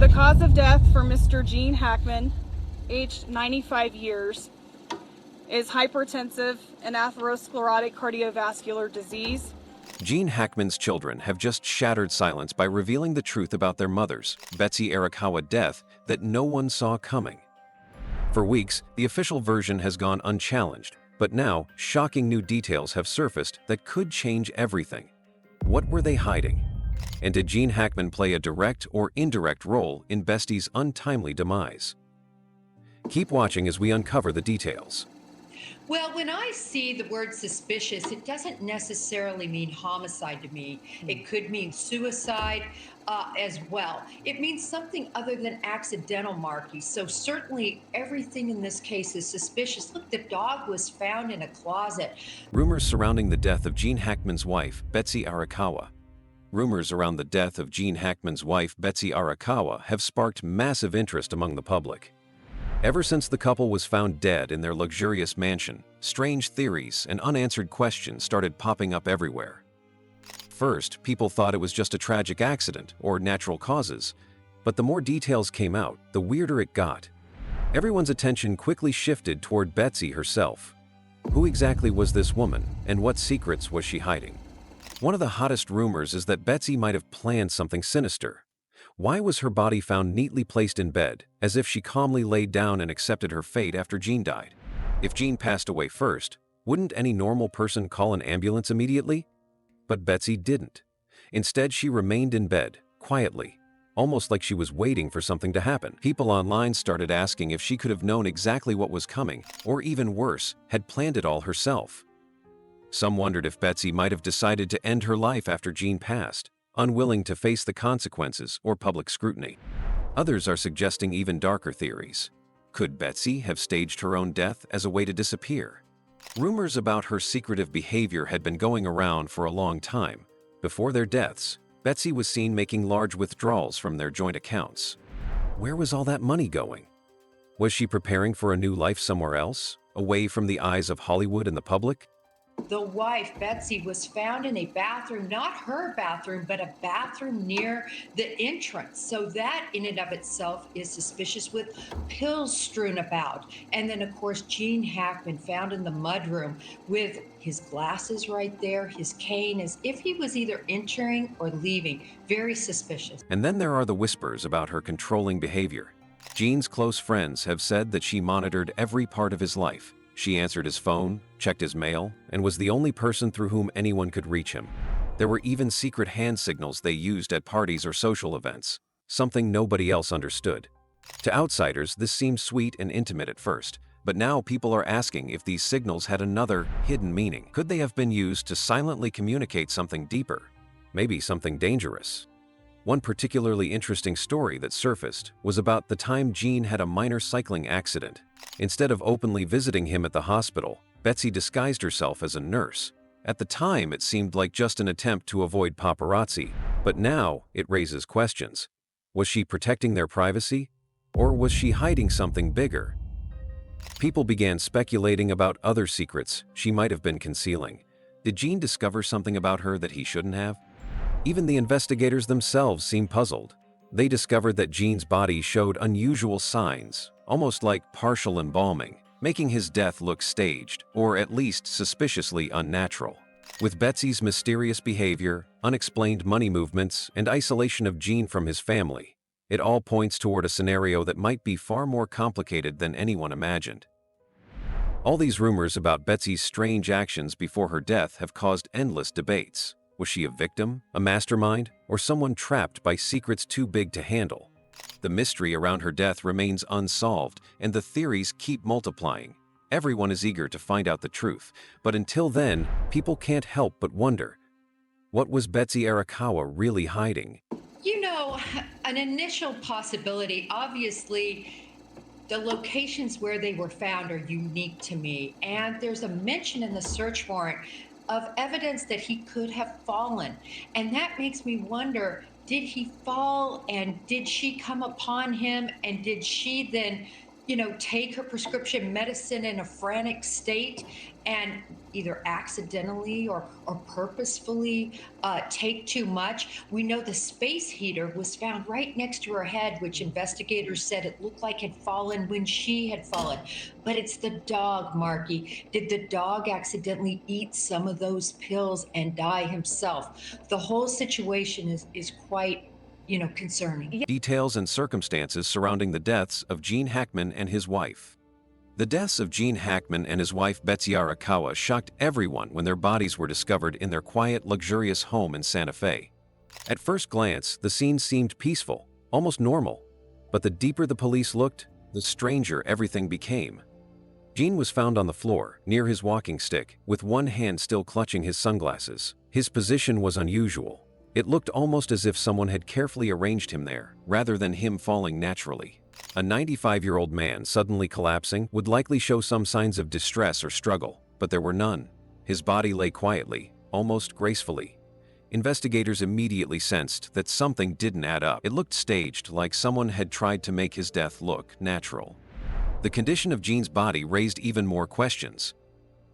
The cause of death for Mr. Gene Hackman, aged 95 years, is hypertensive and atherosclerotic cardiovascular disease. Gene Hackman's children have just shattered silence by revealing the truth about their mother's, Betsy Arakawa, death that no one saw coming. For weeks, the official version has gone unchallenged, but now shocking new details have surfaced that could change everything. What were they hiding? And did Gene Hackman play a direct or indirect role in Besty's untimely demise? Keep watching as we uncover the details. Well, when I see the word suspicious, it doesn't necessarily mean homicide to me. It could mean suicide as well. It means something other than accidental, Marky. So certainly everything in this case is suspicious. Look, the dog was found in a closet. Rumors surrounding the death of Gene Hackman's wife, Betsy Arakawa. Rumors around the death of Gene Hackman's wife, Betsy Arakawa, have sparked massive interest among the public. Ever since the couple was found dead in their luxurious mansion, strange theories and unanswered questions started popping up everywhere. First, people thought it was just a tragic accident or natural causes, but the more details came out, the weirder it got. Everyone's attention quickly shifted toward Betsy herself. Who exactly was this woman, and what secrets was she hiding? One of the hottest rumors is that Betsy might have planned something sinister. Why was her body found neatly placed in bed, as if she calmly laid down and accepted her fate after Gene died? If Gene passed away first, wouldn't any normal person call an ambulance immediately? But Betsy didn't. Instead, she remained in bed, quietly, almost like she was waiting for something to happen. People online started asking if she could have known exactly what was coming, or even worse, had planned it all herself. Some wondered if Betsy might have decided to end her life after Gene passed, unwilling to face the consequences or public scrutiny. Others are suggesting even darker theories. Could Betsy have staged her own death as a way to disappear? Rumors about her secretive behavior had been going around for a long time. Before their deaths, Betsy was seen making large withdrawals from their joint accounts. Where was all that money going? Was she preparing for a new life somewhere else, away from the eyes of Hollywood and the public? The wife, Betsy, was found in a bathroom, not her bathroom, but a bathroom near the entrance. So that in and of itself is suspicious, with pills strewn about. And then, of course, Gene Hackman found in the mudroom with his glasses right there, his cane, as if he was either entering or leaving. Very suspicious. And then there are the whispers about her controlling behavior. Gene's close friends have said that she monitored every part of his life. She answered his phone, checked his mail, and was the only person through whom anyone could reach him. There were even secret hand signals they used at parties or social events, something nobody else understood. To outsiders, this seemed sweet and intimate at first, but now people are asking if these signals had another, hidden meaning. Could they have been used to silently communicate something deeper? Maybe something dangerous? One particularly interesting story that surfaced was about the time Gene had a minor cycling accident. Instead of openly visiting him at the hospital, Betsy disguised herself as a nurse. At the time, it seemed like just an attempt to avoid paparazzi, but now it raises questions. Was she protecting their privacy? Or was she hiding something bigger? People began speculating about other secrets she might have been concealing. Did Gene discover something about her that he shouldn't have? Even the investigators themselves seemed puzzled. They discovered that Gene's body showed unusual signs, almost like partial embalming, making his death look staged, or at least suspiciously unnatural. With Betsy's mysterious behavior, unexplained money movements, and isolation of Gene from his family, it all points toward a scenario that might be far more complicated than anyone imagined. All these rumors about Betsy's strange actions before her death have caused endless debates. Was she a victim, a mastermind, or someone trapped by secrets too big to handle? The mystery around her death remains unsolved, and the theories keep multiplying. Everyone is eager to find out the truth, but until then, people can't help but wonder, what was Betsy Arakawa really hiding? You know, an initial possibility, obviously, the locations where they were found are unique to me, and there's a mention in the search warrant of evidence that he could have fallen. And that makes me wonder, did he fall and did she come upon him, and did she then take her prescription medicine in a frantic state and either accidentally or purposefully take too much. We know the space heater was found right next to her head, which investigators said it looked like had fallen when she had fallen. But it's the dog, Marky. Did the dog accidentally eat some of those pills and die himself? The whole situation is quite concerning. Details and circumstances surrounding the deaths of Gene Hackman and his wife. The deaths of Gene Hackman and his wife Betsy Arakawa shocked everyone when their bodies were discovered in their quiet, luxurious home in Santa Fe. At first glance, the scene seemed peaceful, almost normal. But the deeper the police looked, the stranger everything became. Gene was found on the floor, near his walking stick, with one hand still clutching his sunglasses. His position was unusual. It looked almost as if someone had carefully arranged him there, rather than him falling naturally. A 95-year-old man suddenly collapsing would likely show some signs of distress or struggle, but there were none. His body lay quietly, almost gracefully. Investigators immediately sensed that something didn't add up. It looked staged, like someone had tried to make his death look natural. The condition of Gene's body raised even more questions.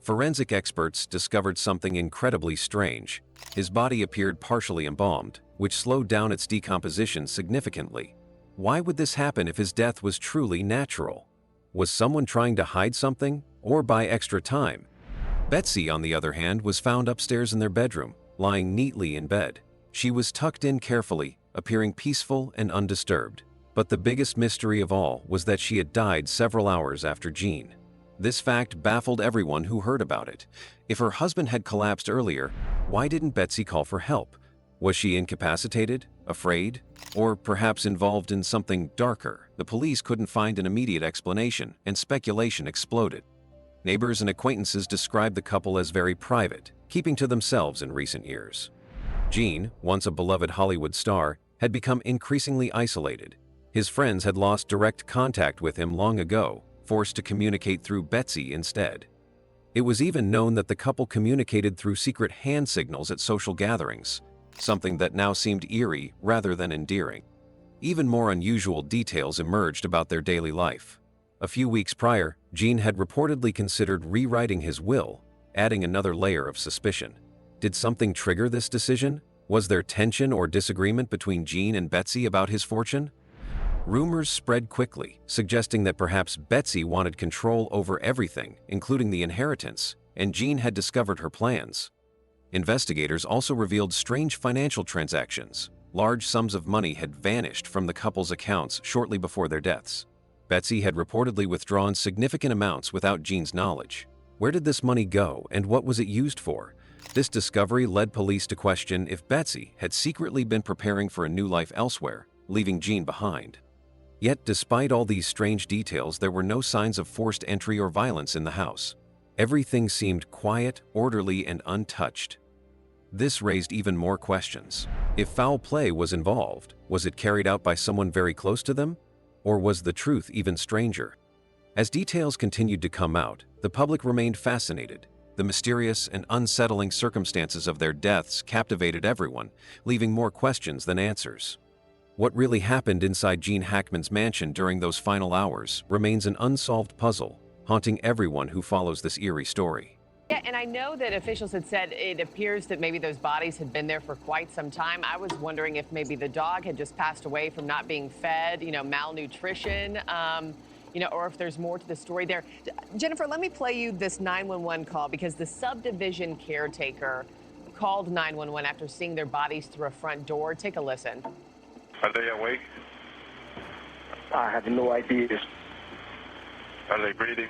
Forensic experts discovered something incredibly strange. His body appeared partially embalmed, which slowed down its decomposition significantly. Why would this happen if his death was truly natural? Was someone trying to hide something, or buy extra time? Betsy, on the other hand, was found upstairs in their bedroom, lying neatly in bed. She was tucked in carefully, appearing peaceful and undisturbed. But the biggest mystery of all was that she had died several hours after Gene. This fact baffled everyone who heard about it. If her husband had collapsed earlier, why didn't Betsy call for help? Was she incapacitated, afraid, or perhaps involved in something darker? The police couldn't find an immediate explanation, and speculation exploded. Neighbors and acquaintances described the couple as very private, keeping to themselves in recent years. Gene, once a beloved Hollywood star, had become increasingly isolated. His friends had lost direct contact with him long ago, forced to communicate through Betsy instead. It was even known that the couple communicated through secret hand signals at social gatherings, something that now seemed eerie rather than endearing. Even more unusual details emerged about their daily life. A few weeks prior, Gene had reportedly considered rewriting his will, adding another layer of suspicion. Did something trigger this decision? Was there tension or disagreement between Gene and Betsy about his fortune? Rumors spread quickly, suggesting that perhaps Betsy wanted control over everything, including the inheritance, and Gene had discovered her plans. Investigators also revealed strange financial transactions. Large sums of money had vanished from the couple's accounts shortly before their deaths. Betsy had reportedly withdrawn significant amounts without Gene's knowledge. Where did this money go, and what was it used for? This discovery led police to question if Betsy had secretly been preparing for a new life elsewhere, leaving Gene behind. Yet, despite all these strange details, there were no signs of forced entry or violence in the house. Everything seemed quiet, orderly, and untouched. This raised even more questions. If foul play was involved, was it carried out by someone very close to them? Or was the truth even stranger? As details continued to come out, the public remained fascinated. The mysterious and unsettling circumstances of their deaths captivated everyone, leaving more questions than answers. What really happened inside Gene Hackman's mansion during those final hours remains an unsolved puzzle, haunting everyone who follows this eerie story. Yeah, and I know that officials had said it appears that maybe those bodies had been there for quite some time. I was wondering if maybe the dog had just passed away from not being fed, malnutrition, or if there's more to the story there. Jennifer, let me play you this 911 call because the subdivision caretaker called 911 after seeing their bodies through a front door. Take a listen. Are they awake? I have no idea. Are they breathing?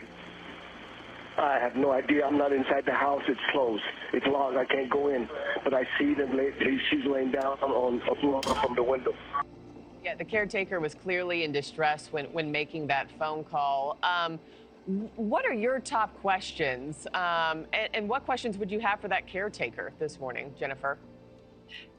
I have no idea. I'm not inside the house. It's closed. It's locked. I can't go in. But I see them. She's laying down on a floor from the window. Yeah, the caretaker was clearly in distress when making that phone call. What are your top questions? And what questions would you have for that caretaker this morning, Jennifer?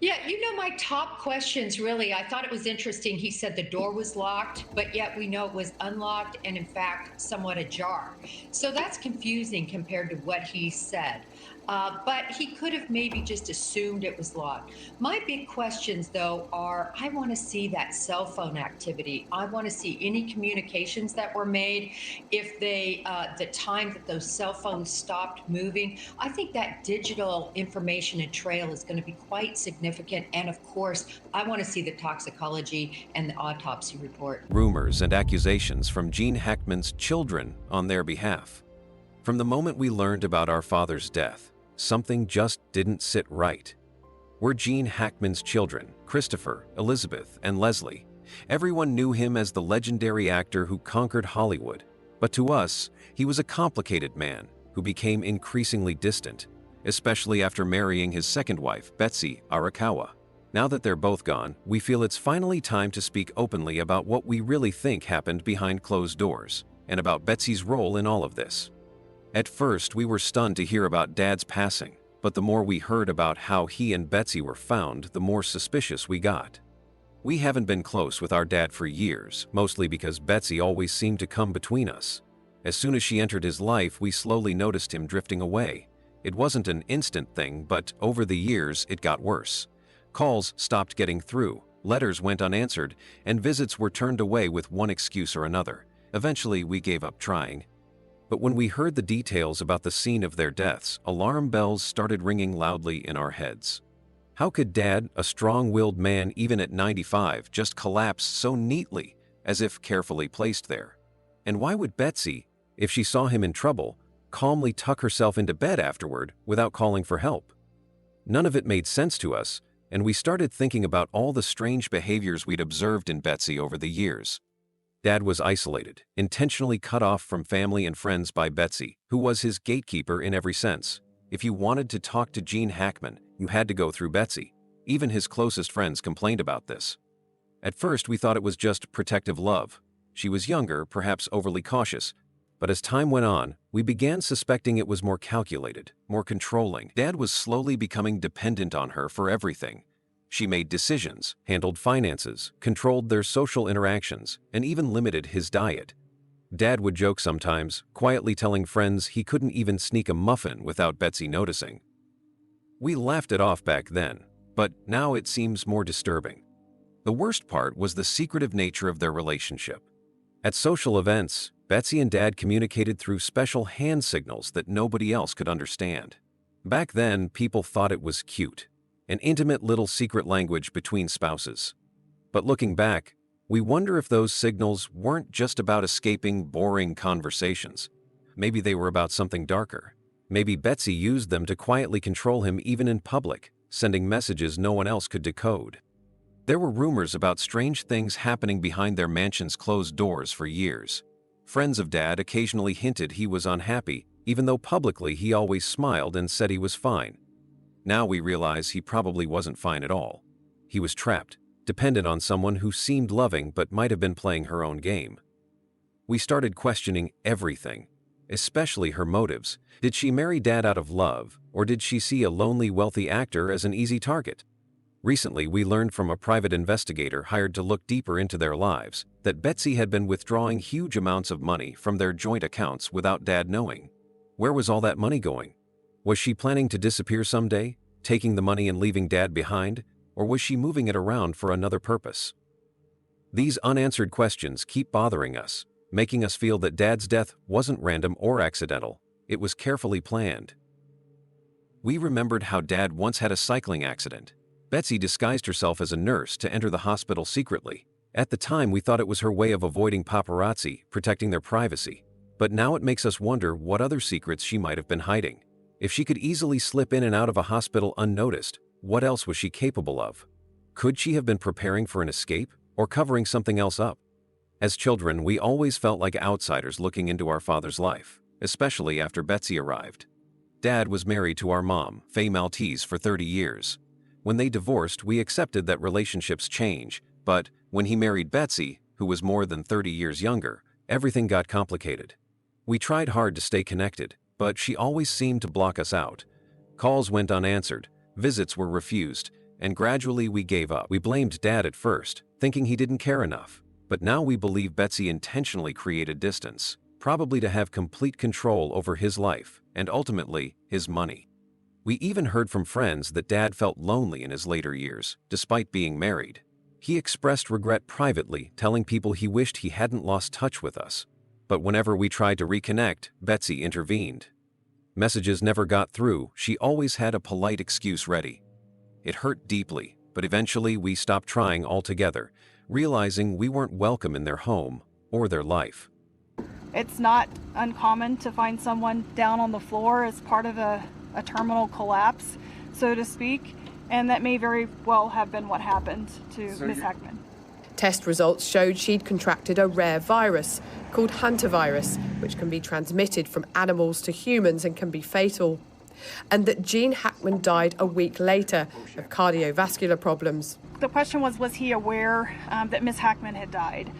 Yeah, my top questions really, I thought it was interesting. He said the door was locked, but yet we know it was unlocked and in fact somewhat ajar. So that's confusing compared to what he said. But he could have maybe just assumed it was locked. My big questions, though, are I want to see that cell phone activity. I want to see any communications that were made. If the time that those cell phones stopped moving, I think that digital information and trail is going to be quite significant. And of course, I want to see the toxicology and the autopsy report. Rumors and accusations from Gene Hackman's children on their behalf. From the moment we learned about our father's death, something just didn't sit right. We're Gene Hackman's children, Christopher, Elizabeth, and Leslie. Everyone knew him as the legendary actor who conquered Hollywood. But to us, he was a complicated man who became increasingly distant, especially after marrying his second wife, Betsy Arakawa. Now that they're both gone, we feel it's finally time to speak openly about what we really think happened behind closed doors, and about Betsy's role in all of this. At first, we were stunned to hear about Dad's passing, but the more we heard about how he and Betsy were found, the more suspicious we got. We haven't been close with our dad for years, mostly because Betsy always seemed to come between us. As soon as she entered his life, we slowly noticed him drifting away. It wasn't an instant thing, but over the years, it got worse. Calls stopped getting through, letters went unanswered, and visits were turned away with one excuse or another. Eventually, we gave up trying. But when we heard the details about the scene of their deaths, alarm bells started ringing loudly in our heads. How could Dad, a strong-willed man even at 95, just collapse so neatly, as if carefully placed there? And why would Betsy, if she saw him in trouble, calmly tuck herself into bed afterward without calling for help? None of it made sense to us, and we started thinking about all the strange behaviors we'd observed in Betsy over the years. Dad was isolated, intentionally cut off from family and friends by Betsy, who was his gatekeeper in every sense. If you wanted to talk to Gene Hackman, you had to go through Betsy. Even his closest friends complained about this. At first, we thought it was just protective love. She was younger, perhaps overly cautious. But as time went on, we began suspecting it was more calculated, more controlling. Dad was slowly becoming dependent on her for everything. She made decisions, handled finances, controlled their social interactions, and even limited his diet. Dad would joke sometimes, quietly telling friends he couldn't even sneak a muffin without Betsy noticing. We laughed it off back then, but now it seems more disturbing. The worst part was the secretive nature of their relationship. At social events, Betsy and Dad communicated through special hand signals that nobody else could understand. Back then, people thought it was cute. An intimate little secret language between spouses. But looking back, we wonder if those signals weren't just about escaping boring conversations. Maybe they were about something darker. Maybe Betsy used them to quietly control him even in public, sending messages no one else could decode. There were rumors about strange things happening behind their mansion's closed doors for years. Friends of Dad occasionally hinted he was unhappy, even though publicly he always smiled and said he was fine. Now we realize he probably wasn't fine at all. He was trapped, dependent on someone who seemed loving but might have been playing her own game. We started questioning everything, especially her motives. Did she marry Dad out of love, or did she see a lonely, wealthy actor as an easy target? Recently, we learned from a private investigator hired to look deeper into their lives that Betsy had been withdrawing huge amounts of money from their joint accounts without Dad knowing. Where was all that money going? Was she planning to disappear someday, taking the money and leaving Dad behind, or was she moving it around for another purpose? These unanswered questions keep bothering us, making us feel that Dad's death wasn't random or accidental. It was carefully planned. We remembered how Dad once had a cycling accident. Betsy disguised herself as a nurse to enter the hospital secretly. At the time, we thought it was her way of avoiding paparazzi, protecting their privacy. But now it makes us wonder what other secrets she might have been hiding. If she could easily slip in and out of a hospital unnoticed, what else was she capable of? Could she have been preparing for an escape, or covering something else up? As children, we always felt like outsiders looking into our father's life, especially after Betsy arrived. Dad was married to our mom, Faye Maltese, for 30 years. When they divorced, we accepted that relationships change, but when he married Betsy, who was more than 30 years younger, everything got complicated. We tried hard to stay connected, but she always seemed to block us out. Calls went unanswered, visits were refused, and gradually we gave up. We blamed Dad at first, thinking he didn't care enough. But now we believe Betsy intentionally created distance, probably to have complete control over his life, and ultimately, his money. We even heard from friends that Dad felt lonely in his later years, despite being married. He expressed regret privately, telling people he wished he hadn't lost touch with us. But whenever we tried to reconnect, Betsy intervened. Messages never got through, she always had a polite excuse ready. It hurt deeply, but eventually we stopped trying altogether, realizing we weren't welcome in their home or their life. It's not uncommon to find someone down on the floor as part of a terminal collapse, so to speak, and that may very well have been what happened to Ms. Hackman. Test results showed she'd contracted a rare virus called hantavirus, which can be transmitted from animals to humans and can be fatal, and that Gene Hackman died a week later of cardiovascular problems. The question was he aware that Ms. Hackman had died?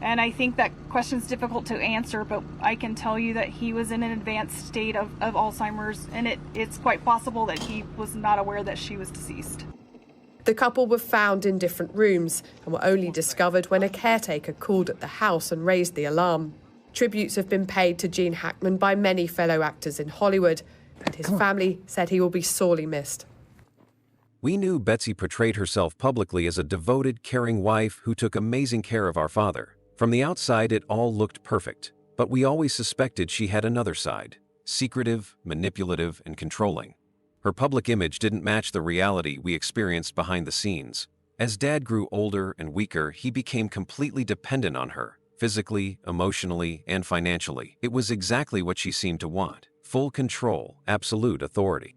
And I think that question's difficult to answer, but I can tell you that he was in an advanced state of Alzheimer's, and it's quite possible that he was not aware that she was deceased. The couple were found in different rooms and were only discovered when a caretaker called at the house and raised the alarm. Tributes have been paid to Gene Hackman by many fellow actors in Hollywood, and his family said he will be sorely missed. We knew Betsy portrayed herself publicly as a devoted, caring wife who took amazing care of our father. From the outside, it all looked perfect, but we always suspected she had another side, secretive, manipulative, and controlling. Her public image didn't match the reality we experienced behind the scenes. As Dad grew older and weaker, he became completely dependent on her, physically, emotionally, and financially. It was exactly what she seemed to want: full control, absolute authority.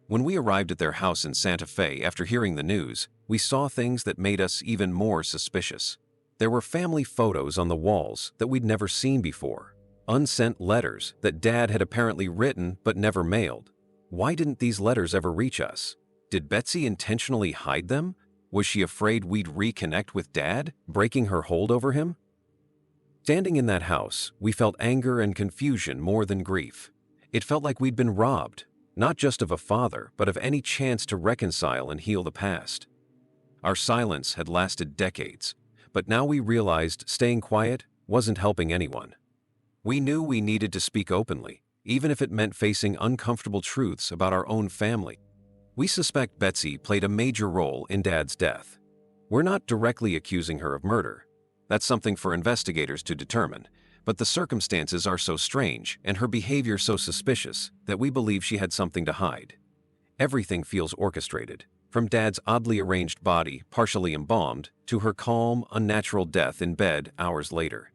When we arrived at their house in Santa Fe after hearing the news, we saw things that made us even more suspicious. There were family photos on the walls that we'd never seen before, unsent letters that Dad had apparently written but never mailed. Why didn't these letters ever reach us? Did Betsy intentionally hide them? Was she afraid we'd reconnect with Dad, breaking her hold over him? Standing in that house, we felt anger and confusion more than grief. It felt like we'd been robbed, not just of a father, but of any chance to reconcile and heal the past. Our silence had lasted decades, but now we realized staying quiet wasn't helping anyone. We knew we needed to speak openly, even if it meant facing uncomfortable truths about our own family. We suspect Betsy played a major role in Dad's death. We're not directly accusing her of murder. That's something for investigators to determine, but the circumstances are so strange and her behavior so suspicious that we believe she had something to hide. Everything feels orchestrated, from Dad's oddly arranged body, partially embalmed, to her calm, unnatural death in bed hours later.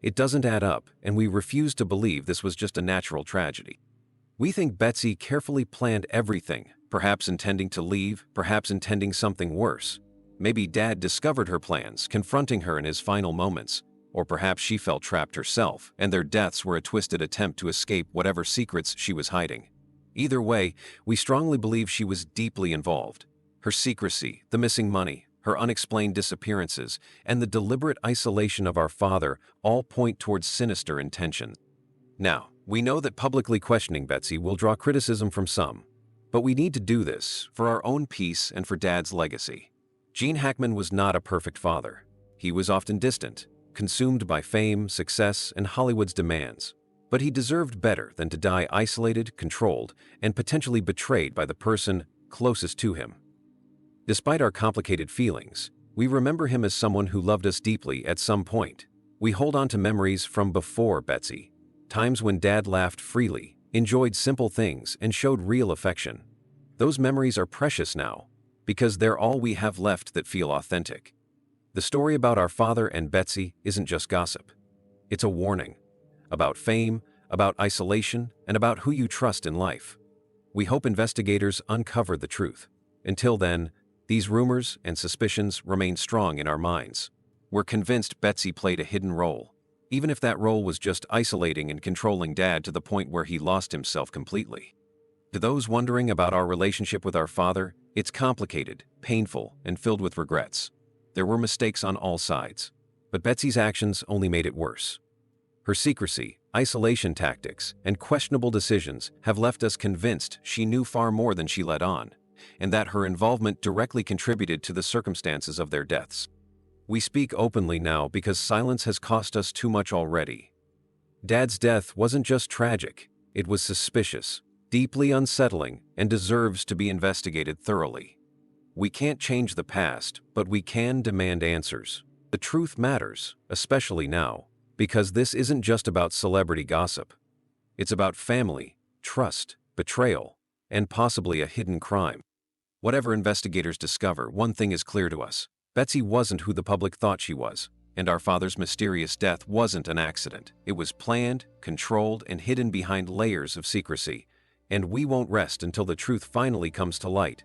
It doesn't add up, and we refuse to believe this was just a natural tragedy. We think Betsy carefully planned everything, perhaps intending to leave, perhaps intending something worse. Maybe Dad discovered her plans, confronting her in his final moments, or perhaps she felt trapped herself, and their deaths were a twisted attempt to escape whatever secrets she was hiding. Either way, we strongly believe she was deeply involved. Her secrecy, the missing money, her unexplained disappearances, and the deliberate isolation of our father all point towards sinister intentions. Now, we know that publicly questioning Betsy will draw criticism from some, but we need to do this for our own peace and for Dad's legacy. Gene Hackman was not a perfect father. He was often distant, consumed by fame, success, and Hollywood's demands. But he deserved better than to die isolated, controlled, and potentially betrayed by the person closest to him. Despite our complicated feelings, we remember him as someone who loved us deeply at some point. We hold on to memories from before Betsy, times when Dad laughed freely, enjoyed simple things, and showed real affection. Those memories are precious now, because they're all we have left that feel authentic. The story about our father and Betsy isn't just gossip. It's a warning. About fame, about isolation, and about who you trust in life. We hope investigators uncover the truth. Until then, these rumors and suspicions remain strong in our minds. We're convinced Betsy played a hidden role, even if that role was just isolating and controlling Dad to the point where he lost himself completely. To those wondering about our relationship with our father, it's complicated, painful, and filled with regrets. There were mistakes on all sides, but Betsy's actions only made it worse. Her secrecy, isolation tactics, and questionable decisions have left us convinced she knew far more than she let on, and that her involvement directly contributed to the circumstances of their deaths. We speak openly now because silence has cost us too much already. Dad's death wasn't just tragic, it was suspicious, deeply unsettling, and deserves to be investigated thoroughly. We can't change the past, but we can demand answers. The truth matters, especially now, because this isn't just about celebrity gossip. It's about family, trust, betrayal, and possibly a hidden crime. Whatever investigators discover, one thing is clear to us. Betsy wasn't who the public thought she was, and our father's mysterious death wasn't an accident. It was planned, controlled, and hidden behind layers of secrecy. And we won't rest until the truth finally comes to light.